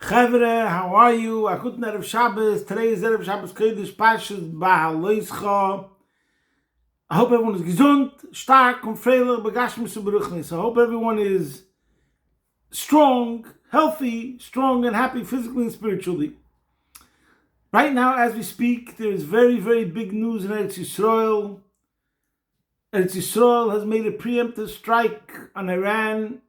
Chavre, how are you? A good night of Shabbos. Today is Erev Shabbos Kodesh Parshas Beha'aloscha. I hope everyone is gesund, stark, und freilich, begashmis und beruchnis. I hope everyone is strong, healthy, strong, and happy physically and spiritually. Right now, as we speak, there is very, very big news in Eretz Yisrael. Eretz Yisrael has made a preemptive strike on Iran,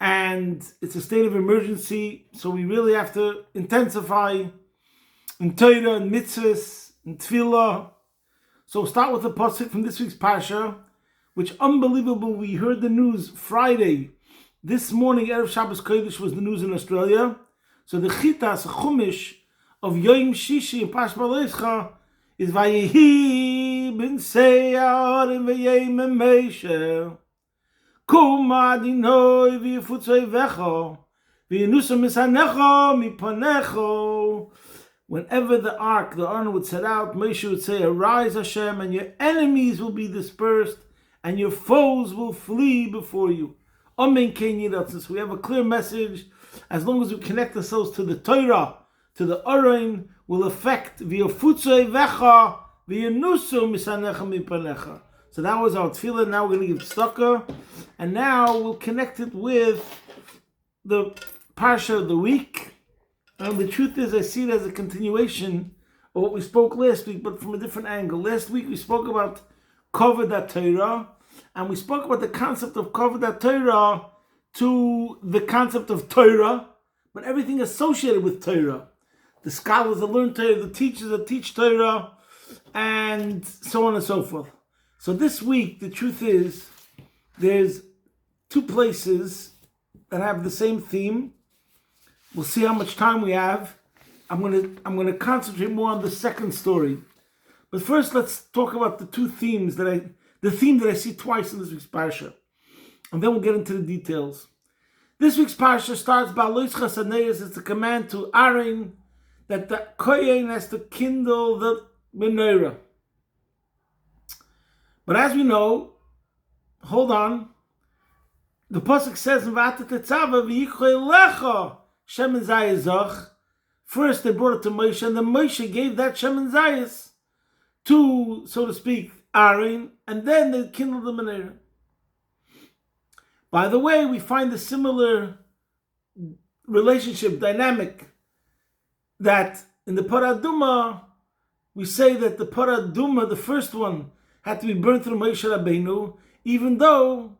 and it's a state of emergency, so we really have to intensify in Torah and mitzvahs and tefillah. So we'll start with the pasuk from this week's parsha, which unbelievable. We heard the news Friday. This morning, Erev Shabbos Kodesh was the news in Australia. So the chitas, chumash of Yom Shishi in Parshas Beha'aloscha is Vayehi ben Seir v'yem Moshe. Kuma dinoi v'yifutzoi vecho v'yinusa misanecho mipanecho. Whenever the ark would set out, Moshe would say, "Arise, Hashem, and your enemies will be dispersed, and your foes will flee before you." Amen. Since we have a clear message, as long as we connect ourselves to the Torah, to the Orain, will affect v'yifutzoi vecho v'yinusa misanecho mipanecha. So that was our tefillah. Now we're going to give tzedakah, and now we'll connect it with the parsha of the week. And the truth is, I see it as a continuation of what we spoke last week, but from a different angle. Last week we spoke about Kovod Torah, and we spoke about the concept of Kovod Torah to the concept of Torah, but everything associated with Torah. The scholars that learn Torah, the teachers that teach Torah, and so on and so forth. So this week, the truth is, there's two places that have the same theme. We'll see how much time we have. I'm gonna concentrate more on the second story. But first, let's talk about the theme that I see twice in this week's parsha, and then we'll get into the details. This week's parsha starts by Beha'aloscha Saneis. It's a command to Aaron that the kohen has to kindle the menorah. But as we know, hold on, the pasuk says in V'ata tetzava v'yichoi shemen zayis. First they brought it to Moshe, and then Moshe gave that shemen zayis to, so to speak, Aaron, and then they kindled the menorah. By the way, we find a similar relationship, dynamic, that in the Parah Adumah, we say that the Parah Adumah, the first one, had to be burnt through Moshe Rabbeinu, even though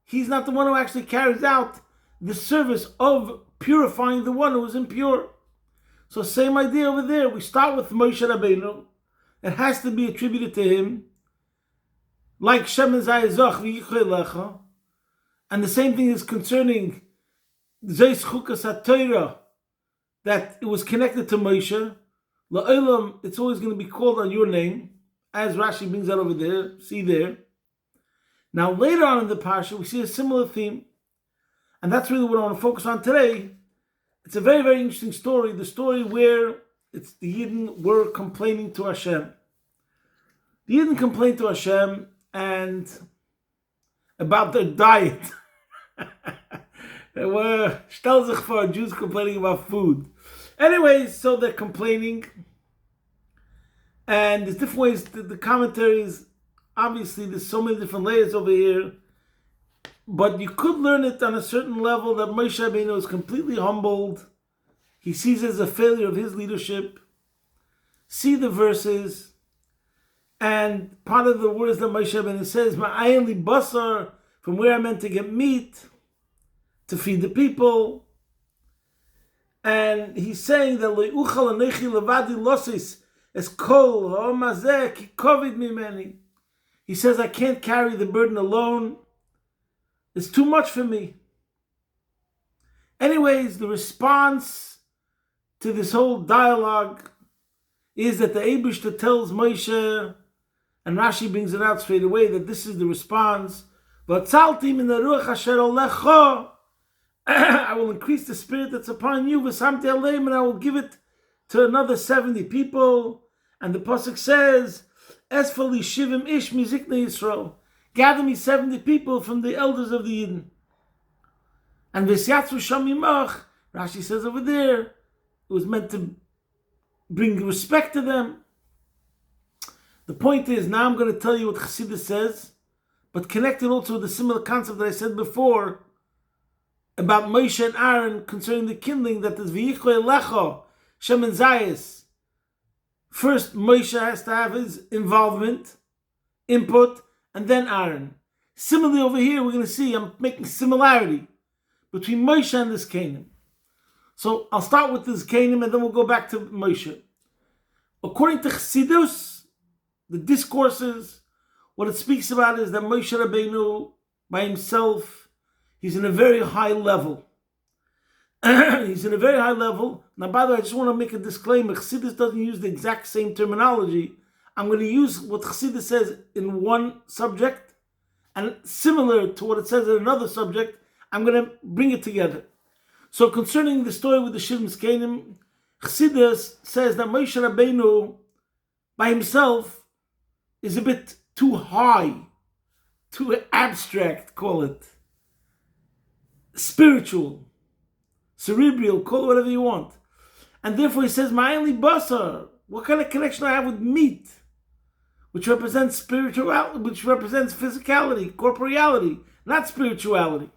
he's not the one who actually carries out the service of purifying the one who is impure. So same idea over there. We start with Moshe Rabbeinu. It has to be attributed to him, like Shemen Zayizach v'yichoi lecha. And the same thing is concerning Zeis Chukas HaTorah, that it was connected to Moshe. La'olam, it's always going to be called on your name, as Rashi brings that over there, see there. Now later on in the parsha, we see a similar theme, and that's really what I want to focus on today. It's a very, very interesting story, the story where it's the Yidden were complaining to Hashem. The Yidden complained to Hashem and about their diet. They were stell sich vor, Jews complaining about food. Anyways, so they're complaining. And there's different ways, the commentaries, obviously there's so many different layers over here, but you could learn it on a certain level that Moshe Rabbeinu is completely humbled. He sees it as a failure of his leadership. See the verses, and part of the words that Moshe Rabbeinu says, Ma'ayin li basar, from where I'm meant to get meat, to feed the people. And he's saying that Le'uchal anechi levadi losis, es kol ha'omazeh ki kovid mimeni. He says, I can't carry the burden alone. It's too much for me. Anyways, the response to this whole dialogue is that the Eibishter tells Moshe, and Rashi brings it out straight away, that this is the response. V'atzalti min haruach asher olecho, I will increase the spirit that's upon you, v'samti aleim, and I will give it to another 70 people. And the pasuk says, Esfali shivim ish miziknei Yisrael, gather me 70 people from the elders of the Yidden. And v'syatzu sham yimach, Rashi says over there, it was meant to bring respect to them. The point is, now I'm going to tell you what Chassidus says, but connected also with the similar concept that I said before about Moshe and Aaron concerning the kindling, that is Beha'aloscha, Shem and Zayis. First, Moshe has to have his involvement, input, and then Aaron. Similarly over here, we're going to see, I'm making similarity between Moshe and this Canaan. So I'll start with this Canaan and then we'll go back to Moshe. According to Chassidus, the discourses, what it speaks about is that Moshe Rabbeinu, by himself, he's in a very high level. He's in a very high level. Now, by the way, I just want to make a disclaimer. Chassidus doesn't use the exact same terminology. I'm going to use what Chassidus says in one subject, and similar to what it says in another subject, I'm going to bring it together. So concerning the story with the Shivim Canaan, Chassidus says that Moshe Rabbeinu, by himself, is a bit too high, too abstract, call it, spiritual, cerebral, call it whatever you want. And therefore he says, my only basar, what kind of connection do I have with meat, which represents spirituality, which represents physicality, corporeality, not spirituality.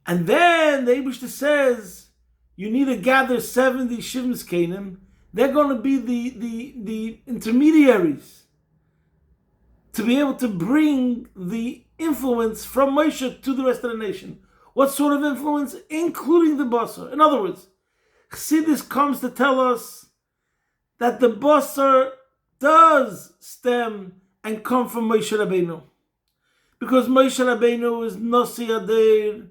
And then the Eibishter says, you need to gather 70 Shivim Canaan. They're going to be the intermediaries to be able to bring the influence from Moshe to the rest of the nation. What sort of influence? Including the Basar. In other words, Chassidus comes to tell us that the Basar does stem and come from Moshe Rabbeinu. Because Moshe Rabbeinu is Nasi Adir,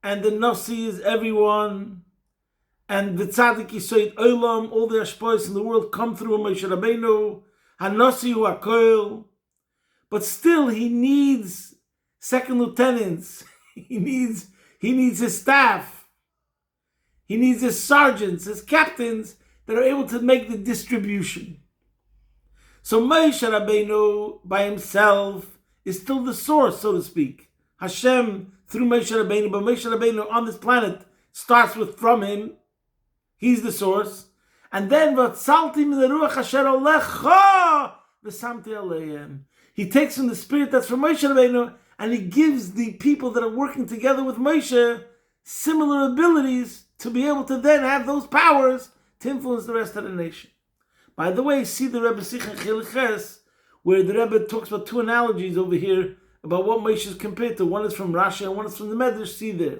and the Nasi is everyone. And the Tzaddik Yisoid Olam, all the Ashpois in the world come through Moshe Rabbeinu, Hanasi Hu HaKol. But still he needs second lieutenants, he needs his staff, he needs his sergeants, his captains that are able to make the distribution. So Moshe Rabbeinu by himself is still the source, so to speak. Hashem through Moshe Rabbeinu, but Moshe Rabbeinu on this planet starts with from him. He's the source. And then he takes from the spirit that's from Moshe Rabbeinu, and he gives the people that are working together with Moshe similar abilities to be able to then have those powers to influence the rest of the nation. By the way, see the Rebbe Sikha Chiliches, where the Rebbe talks about two analogies over here about what Moshe is compared to. One is from Rashi and one is from the Medrash. See there.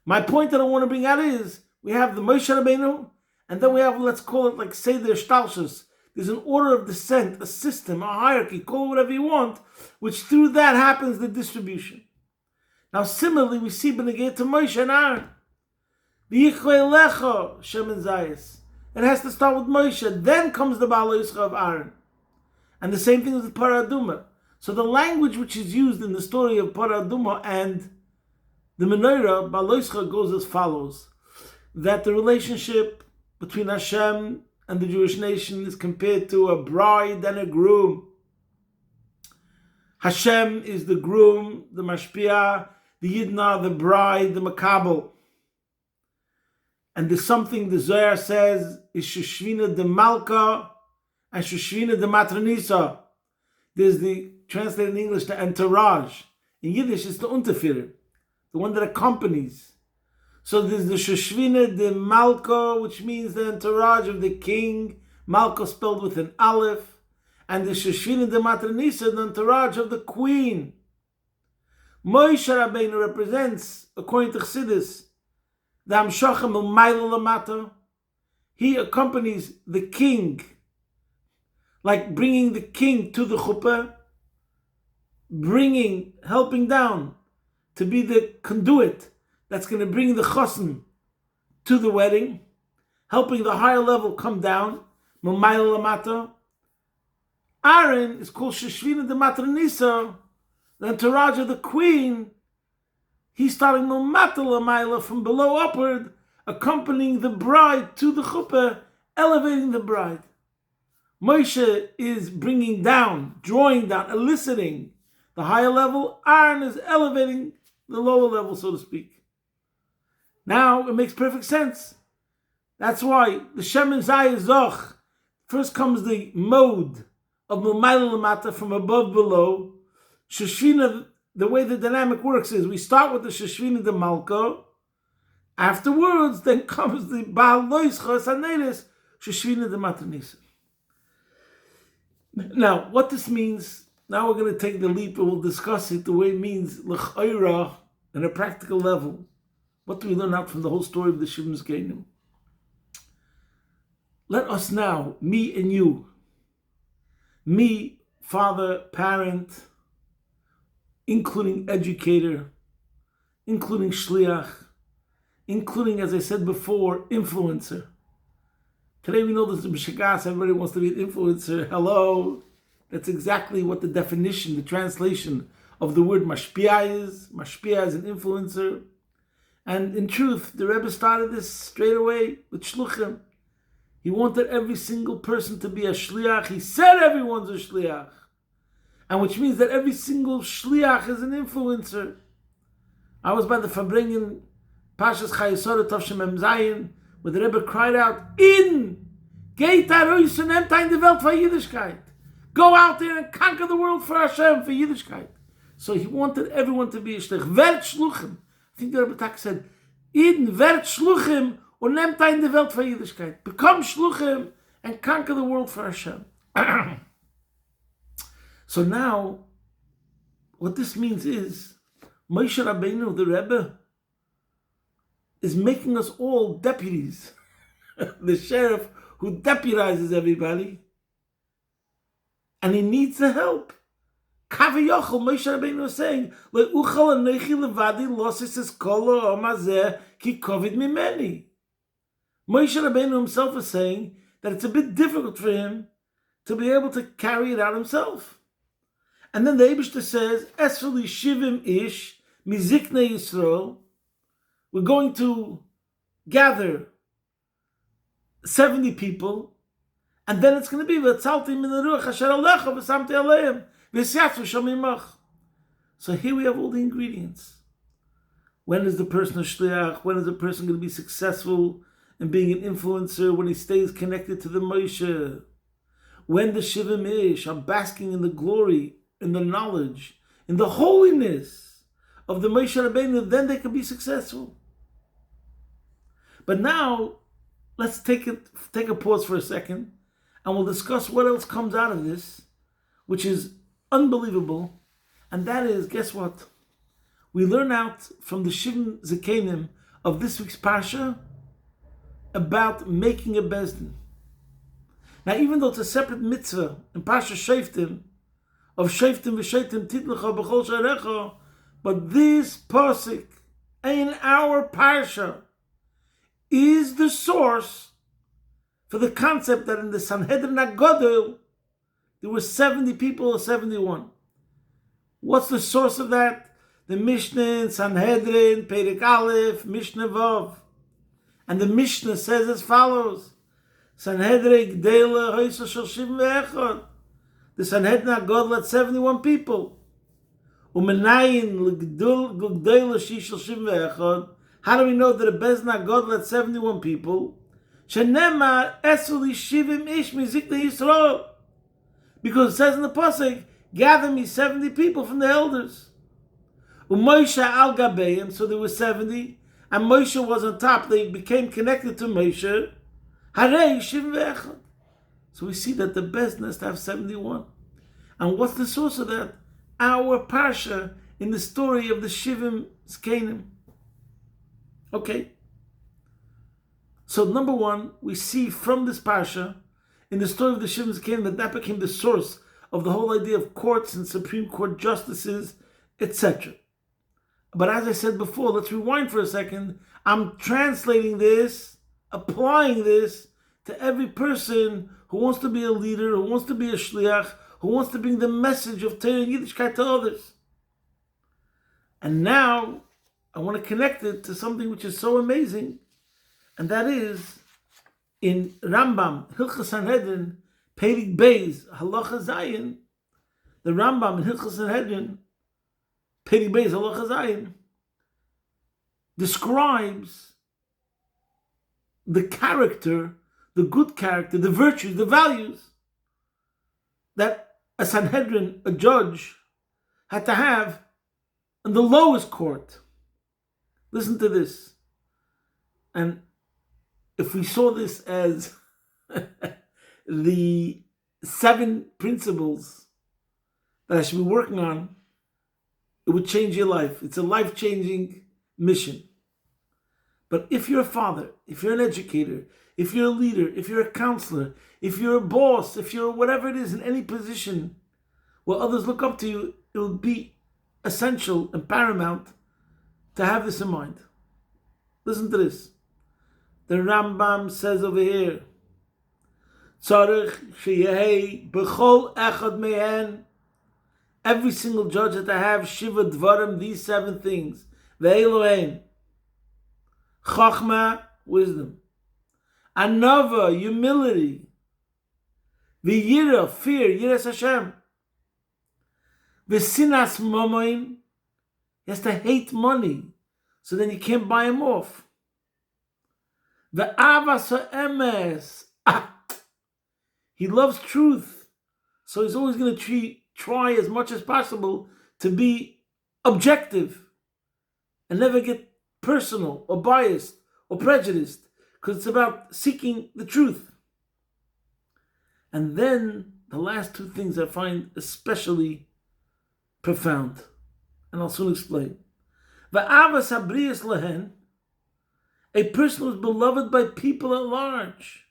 My point that I want to bring out is, we have the Moshe Rabbeinu, and then we have, let's call it like Seder Shtalshus. There's an order of descent, a system, a hierarchy, call it whatever you want, which through that happens the distribution. Now similarly, we see Benegay to Moshe and Aaron. Beha'aloscha, Shem and Zayis. It has to start with Moshe, then comes the Beha'aloscha of Aaron. And the same thing with Parah Adumah. So the language which is used in the story of Parah Adumah and the Menorah, Beha'aloscha, goes as follows. That the relationship between Hashem and the Jewish nation is compared to a bride and a groom. Hashem is the groom, the mashpia, the yidna, the bride, the makabel. And there's something the Zohar says is Shoshvina de Malka and Shoshvina de Matranisa. There's the, translated in English, the entourage. In Yiddish, it's the Unterführer, the one that accompanies. So there's the Shoshvina de Malka, which means the entourage of the king, Malka spelled with an aleph, and the Shoshvina de Matranisa, the entourage of the queen. Moshe Rabbeinu represents, according to Chassidus, the Hamshachim L'mayla Lamata. He accompanies the king, like bringing the king to the chuppah, helping down to be the conduit that's going to bring the chassan to the wedding, helping the higher level come down, L'mayla Lamata. Aaron is called Shoshvina de Matranisa, the entourage of the queen. He's starting L'mata L'mayla, from below upward, accompanying the bride to the chuppah, elevating the bride. Moshe is bringing down, drawing down, eliciting the higher level. Aaron is elevating the lower level, so to speak. Now it makes perfect sense. That's why the Shem Zayah Zoch, first comes the mode of Milmaila Lamata, from above below. Sheshvina, the way the dynamic works is we start with the Sheshvina de Malko. Afterwards, then comes the Beha'aloscha Saneris, Sheshvina de Matanisa. Now, what this means, now we're going to take the leap and we'll discuss it the way it means l'chayra on a practical level. What do we learn out from the whole story of the Shivim Zkenim? Let us now, me and you, me, father, parent, including educator, including shliach, including, as I said before, influencer. Today we know there's a b'shagas, everybody wants to be an influencer. Hello. That's exactly what the definition, the translation of the word mashpia is. Mashpia is an influencer. And in truth, the Rebbe started this straight away with shluchim. He wanted every single person to be a shliach. He said everyone's a shliach. And which means that every single shliach is an influencer. I was by the Fabringen Pashas Chayesora Tavshem Mem Zayin, where the Rebbe cried out, Geht arois und nehmt ein die Welt für Yiddishkeit. Go out there and conquer the world for Hashem, for Yiddishkeit. So he wanted everyone to be a shlich. Werd shluchim. I think the Rebbe Tak said, werd shluchim und nehmt ein die Welt für Yiddishkeit. Become shluchim and conquer the world for Hashem. So now, what this means is, Moshe Rabbeinu, the Rebbe, is making us all deputies. The sheriff who deputizes everybody. And he needs the help. Kaviyachol, Moshe Rabbeinu is saying, Le'uchal anechi levadi losis es kolo omazeh ki kovid mimeni. Moshe Rabbeinu himself is saying that it's a bit difficult for him to be able to carry it out himself. And then the Eibishter says, Esfeli shivim ish mizikne Yisrael. We're going to gather 70 people, and then it's going to be v'tzalti min haruach asher alecha v'samti aleim v'syatzu shamimach. So here we have all the ingredients. When is the person a shliach? When is the person going to be successful in being an influencer? When he stays connected to the Moshe. When the Shivim Ish are basking in the glory, in the knowledge, in the holiness of the Moshe Rabbeinu, then they can be successful. But now, let's take a pause for a second, and we'll discuss what else comes out of this, which is unbelievable. And that is, guess what? We learn out from the Shivim Zkenim of this week's Parsha about making a bezdin. Now, even though it's a separate mitzvah in Parsha Shoftim, of Shoftim v'Shoftim titlecha b'chol sharecha, but this pasuk in our Parsha is the source for the concept that in the Sanhedrin HaGodol there were 70 people or 71. What's the source of that? The Mishnah in Sanhedrin, Perek Aleph, Mishnah Vav. And the Mishnah says as follows, Sanhedrin Gdela Hoysa Shel Shivim Ve'echad. The Sanhedrin HaGodol had 71 people. Umenayin Gdela Shishel Shivim Ve'echad. How do we know that a Bezdin HaGodol had 71 people? Shenemar Esuli Shivim Ish Mizikne Yisrael. Because it says in the pasuk, gather me 70 people from the elders. Moshe al Gabeim, so there were 70, and Moshe was on top. They became connected to Moshe. Harei Shivim Ve'echad. So we see that the Bezdin has to have 71. And what's the source of that? Our Parsha in the story of the Shivim Zkenim. Okay. So number one, we see from this Parsha, in the story of the Shivim Zkenim, that became the source of the whole idea of courts and Supreme Court justices, etc. But as I said before, let's rewind for a second. I'm translating this, applying this to every person who wants to be a leader, who wants to be a shliach, who wants to bring the message of Torah and Yiddishkeit to others. And now, I want to connect it to something which is so amazing, and that is in Rambam, Hilchos Sanhedrin, Perek Beis, Halacha Zayin. The Rambam in Hilchos Sanhedrin, Perek Beis, Halacha Zayin, describes the character, the good character, the virtues, the values that a Sanhedrin, a judge, had to have in the lowest court. Listen to this. And if we saw this as the 7 principles that I should be working on, it would change your life. It's a life-changing mission. But if you're a father, if you're an educator, if you're a leader, if you're a counselor, if you're a boss, if you're whatever it is in any position where others look up to you, it will be essential and paramount to have this in mind. Listen to this. The Rambam says over here, Tzarich sheyehei b'chol echad mehen. Every single judge had to have Shiva Dvarim, these 7 things. Ve'elohein. Chachma, wisdom. Anava, humility. V'yira, fear, yiras Hashem. V'sinas mamoin. He has to hate money, so then you can't buy him off. Ve'avas ha'emes. He loves truth, so he's always going to try as much as possible to be objective and never get personal or biased or prejudiced, because it's about seeking the truth. And then the last 2 things I find especially profound, and I'll soon explain. Va'avas habriyas lehen, a person who is beloved by people at large,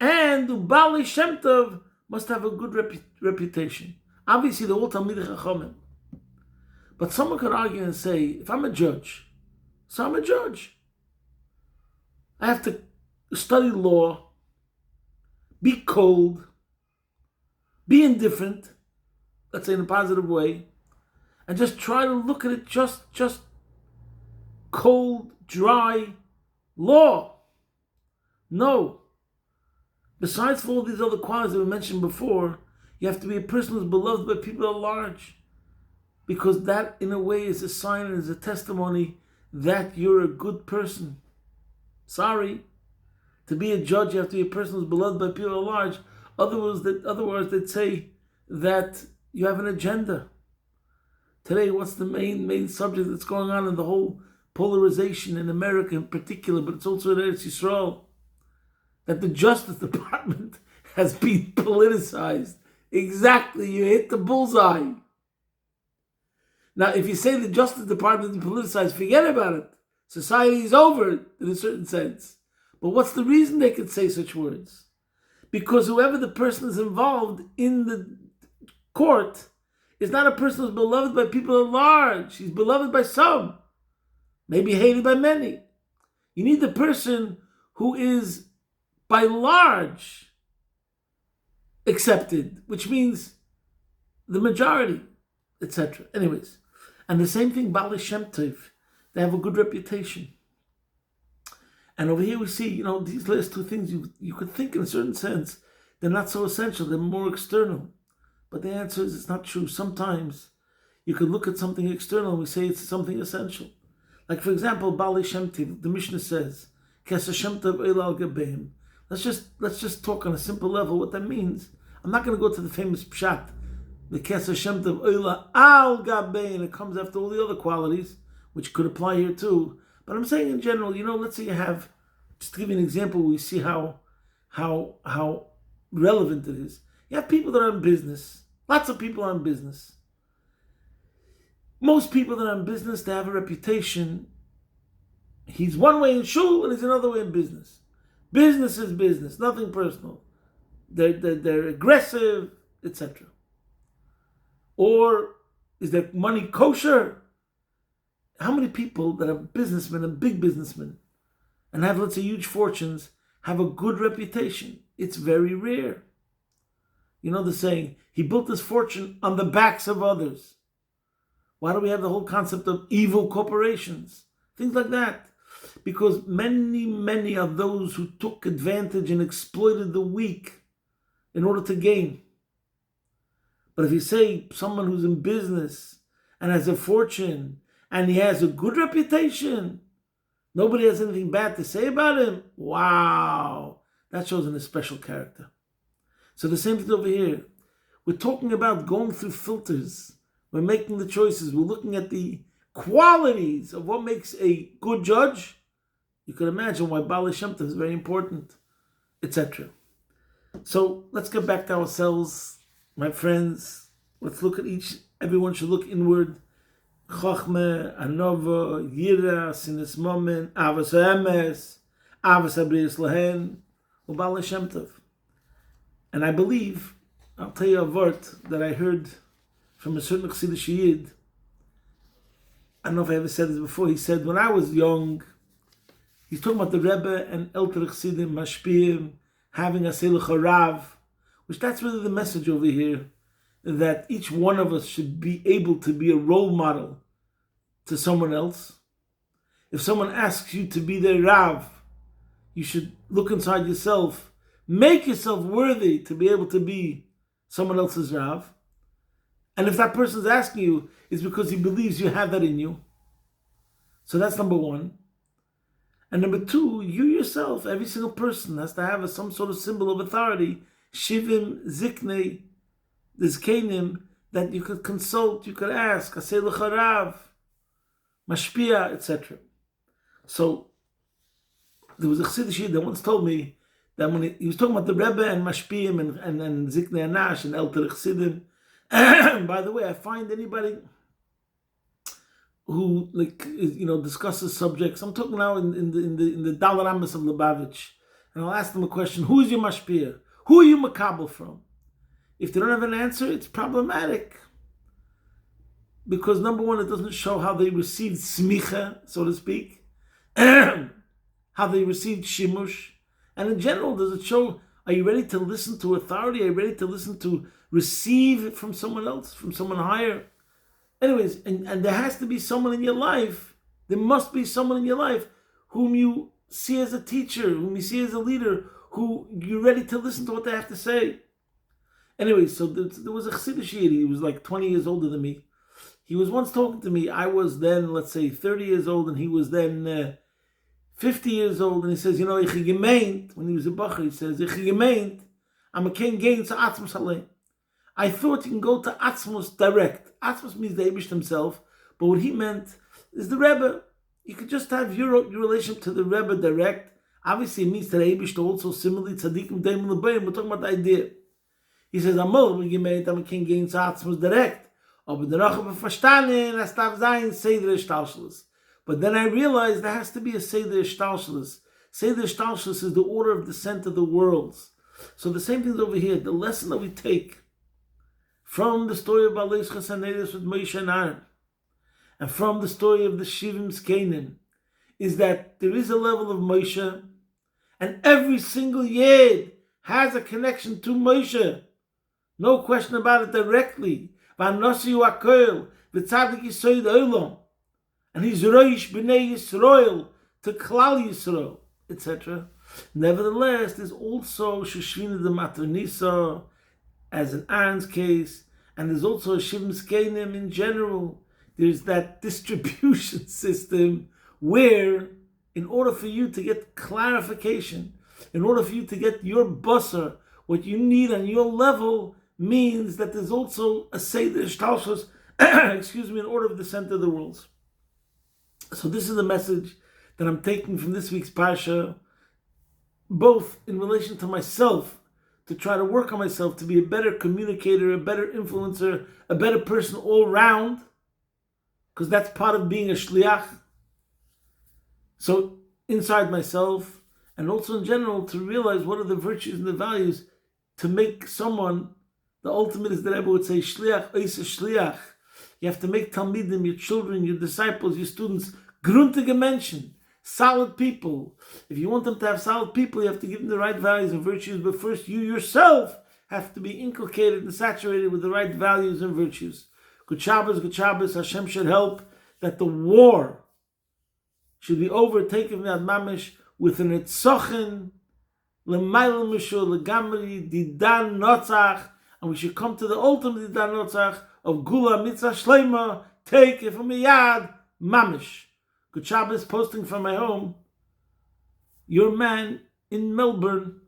and Ubali Shem Tov must have a good reputation. Obviously, they're all Talmidei Chachamim. But someone could argue and say, if I'm a judge, so I'm a judge. I have to study law, be cold, be indifferent, let's say in a positive way, and just try to look at it just cold, dry law. No. Besides for all these other qualities that we mentioned before, you have to be a person who's beloved by people at large. Because that, in a way, is a sign and is a testimony that you're a good person. Sorry. To be a judge, you have to be a person who's beloved by people at large. Otherwise, they'd say that you have an agenda. Today, what's the main subject that's going on in the whole polarization in America in particular, but it's also in Eretz Yisrael? That the Justice Department has been politicized. Exactly, you hit the bullseye. Now, if you say the Justice Department is politicized, forget about it. Society is over in a certain sense. But what's the reason they could say such words? Because whoever the person is involved in the court is not a person who's beloved by people at large. He's beloved by some, maybe hated by many. You need the person who is by large accepted, which means the majority, etc. Anyways, and the same thing, Baalei Shem Tov, they have a good reputation. And over here we see, these last 2 things, you could think in a certain sense, they're not so essential, they're more external. But the answer is it's not true. Sometimes you could look at something external and we say it's something essential. Like, for example, Baalei Shem Tov, the Mishnah says, Kes Shem Tov Eila al Gabeim. Let's just talk on a simple level what that means. I'm not going to go to the famous pshat, the Kes Shem Tov Eila al Gabeim. It comes after all the other qualities, which could apply here too. But I'm saying in general, let's say you have, just to give you an example, we see how relevant it is. You have people that are in business. Lots of people are in business. Most people that are in business, they have a reputation. He's one way in shul and he's another way in business. Business is business, nothing personal. They're aggressive, etc. Or is their money kosher? How many people that are businessmen and big businessmen and have, let's say, huge fortunes have a good reputation? It's very rare. You know the saying, he built his fortune on the backs of others. Why do we have the whole concept of evil corporations? Things like that. Because many are those who took advantage and exploited the weak in order to gain. But if you say someone who's in business and has a fortune and he has a good reputation, Nobody has anything bad to say about him. Wow. That shows him a special character. So the same thing over here. We're talking about going through filters. We're making the choices. We're looking at the qualities of what makes a good judge. You can imagine why Baal Shem Tov is very important, etc. So let's get back to ourselves, my friends. Let's look at everyone should look inward. Chochmeh, Anova, Yira, Sinas Momen, Avas Emes, Avas Abrius Lahen, Baal Shem Tov. And I believe, I'll tell you a word that I heard from a certain Chassidish Yid. I don't know if I ever said this before. He said, when I was young, he's talking about the Rebbe and Elter Chassidim, Mashpiyim, having a Seluch Rav, which that's really the message over here, that each one of us should be able to be a role model to someone else. If someone asks you to be their Rav, you should look inside yourself, make yourself worthy to be able to be someone else's Rav. And if that person's asking you, it's because he believes you have that in you. So that's number one. And number two, you yourself, every single person has to have some sort of symbol of authority, Shivim, Ziknei, Zkenim, that you could consult, you could ask, Aseh L'charav, Mashpia, etc. So, there was a Chassidish Yid that once told me that when he was talking about the Rebbe and Mashpiyim and Ziknei Anash and Elter Chassidim, by the way, I find anybody who discusses subjects. I'm talking now in the Dalar Amos of Lubavitch, and I'll ask them a question: who is your mashpia? Who are you makabel from? If they don't have an answer, it's problematic, because number one, it doesn't show how they received smicha, so to speak, how they received shimush, and in general, does it show? Are you ready to listen to authority? Are you ready to listen to receive from someone else, from someone higher? Anyways, and there has to be someone in your life, there must be someone in your life whom you see as a teacher, whom you see as a leader, who you're ready to listen to what they have to say. Anyways, so there was a Chassidish Yid, he was like 20 years older than me. He was once talking to me, I was then, let's say, 30 years old, and he was then 50 years old, and he says, ich gemeint, when he was a bacher, he says, ich gemeint, I'm a king gain to Atzmus Halei. I thought you can go to Atzmus direct. Atzmus means the Eibush himself, but what he meant is the Rebbe. You could just have your relationship to the Rebbe direct. Obviously, it means that Eibush also similarly tzaddikim daim lebayim. We're talking about the idea. He says, I'm a king gain to Atzmus direct. Aber der Rache verstanden, das darf sein Seder Shtalshalis. But then I realized there has to be a Seder Shtalshalis. Seder Shtalshalis is the order of descent of the worlds. So the same thing is over here. The lesson that we take from the story of Beha'aloscha Sanedis with Moshe and Aaron, and from the story of the Shivim Zkenim, is that there is a level of Moshe, and every single Yid has a connection to Moshe. No question about it directly. V'anosiu HaKoil, v'tzadik Yisoid Olam, and he's Roish B'nei Yisrael to Klal Yisrael, etc. Nevertheless, there's also Shoshvina de Matronisa, as in Aaron's case, and there's also a Shivim Zkenim in general. There's that distribution system where, in order for you to get clarification, in order for you to get your busser, what you need on your level, means that there's also a Seder Shtalshus, in order of the center of the worlds. So this is the message that I'm taking from this week's Parsha, both in relation to myself, to try to work on myself to be a better communicator, a better influencer, a better person all round, because that's part of being a shliach. So inside myself, and also in general, to realize what are the virtues and the values to make someone, the ultimate is that Rebbe would say, shliach, oisa shliach. You have to make talmidim, your children, your disciples, your students, gruntige Menschen, solid people. If you want them to have solid people, you have to give them the right values and virtues, but first you yourself have to be inculcated and saturated with the right values and virtues. Good Shabbos, Hashem should help that the war should be overtaken with mamish with an etzochen, l'mayl mishur, l'gamri, didan notzach, and we should come to the ultimate didan notzach of gula mitzvah shleima, take it from a yad, mamish. Good Shabbos, posting from my home. Your man in Melbourne